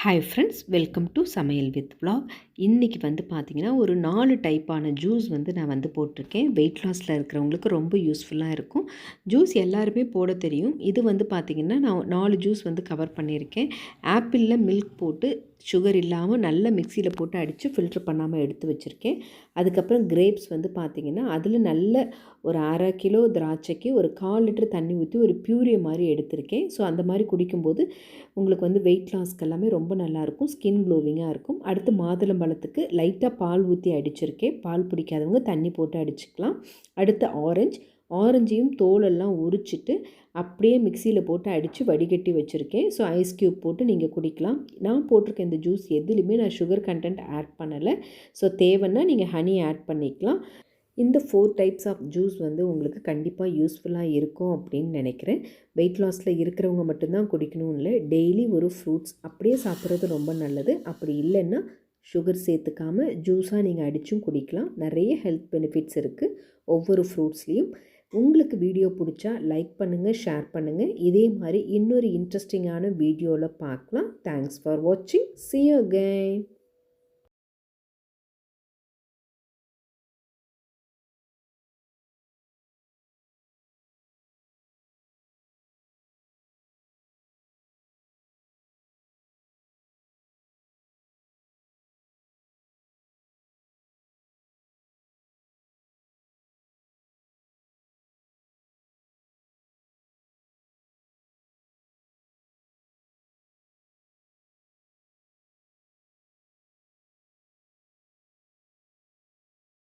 Hi friends, welcome to சமையல் with vlog. இன்றைக்கி பார்த்தீங்கன்னா ஒரு 4 டைப்பான ஜூஸ் நான் போட்டிருக்கேன். வெயிட் லாஸில் இருக்கிறவங்களுக்கு ரொம்ப யூஸ்ஃபுல்லாக இருக்கும். ஜூஸ் எல்லாருமே போட தெரியும். இது பார்த்தீங்கன்னா நான் 4 ஜூஸ் கவர் பண்ணியிருக்கேன். ஆப்பிளில் மில்க் போட்டு சுகர் இல்லாமல் நல்ல மிக்சியில் போட்டு அடித்து ஃபில்ட்ரு பண்ணாமல் எடுத்து வச்சுருக்கேன். அதுக்கப்புறம் கிரேப்ஸ் பார்த்திங்கன்னா அதில் நல்ல ஒரு 1/2 கிலோ திராட்சைக்கு ஒரு 1/4 லிட்டர் தண்ணி ஊற்றி ஒரு பியூரி மாதிரி எடுத்திருக்கேன். ஸோ அந்த மாதிரி குடிக்கும்போது உங்களுக்கு வெயிட் லாஸ்க்கு எல்லாமே ரொம்ப நல்லாயிருக்கும். ஸ்கின் க்ளோவிங்காக இருக்கும். அடுத்து மாதுளம்பழத்துக்கு லைட்டாக பால் ஊற்றி அடிச்சிருக்கேன். பால் பிடிக்காதவங்க தண்ணி போட்டு அடிச்சுக்கலாம். அடுத்து ஆரஞ்சையும் தோலெல்லாம் உரிச்சிட்டு அப்படியே மிக்சியில் போட்டு அடித்து வடிகட்டி வச்சுருக்கேன். ஸோ ஐஸ் க்யூப் போட்டு நீங்கள் குடிக்கலாம். நான் போட்டிருக்க இந்த ஜூஸ் எதுலேயுமே நான் சுகர் கண்டென்ட் ஆட் பண்ணலை. ஸோ தேவைன்னா நீங்கள் ஹனி ஆட் பண்ணிக்கலாம். இந்த 4 டைப்ஸ் ஆஃப் ஜூஸ் உங்களுக்கு கண்டிப்பாக யூஸ்ஃபுல்லாக இருக்கும் அப்படின்னு நினைக்கிறேன். வெயிட் லாஸில் இருக்கிறவங்க மட்டும்தான் குடிக்கணும் இல்லை, டெய்லி ஒரு ஃப்ரூட்ஸ் அப்படியே சாப்பிட்றது ரொம்ப நல்லது. அப்படி இல்லைன்னா சுகர் சேர்த்துக்காமல் ஜூஸாக நீங்கள் அடித்தும் குடிக்கலாம். நிறைய ஹெல்த் பெனிஃபிட்ஸ் இருக்குது ஒவ்வொரு ஃப்ரூட்ஸ்லேயும். உங்களுக்கு வீடியோ பிடிச்சா லைக் பண்ணுங்கள், ஷேர் பண்ணுங்கள். இதே மாதிரி இன்னொரு இன்ட்ரெஸ்டிங்கான வீடியோவில் பார்க்கலாம். தேங்க்ஸ் ஃபார் வாட்சிங். See you again.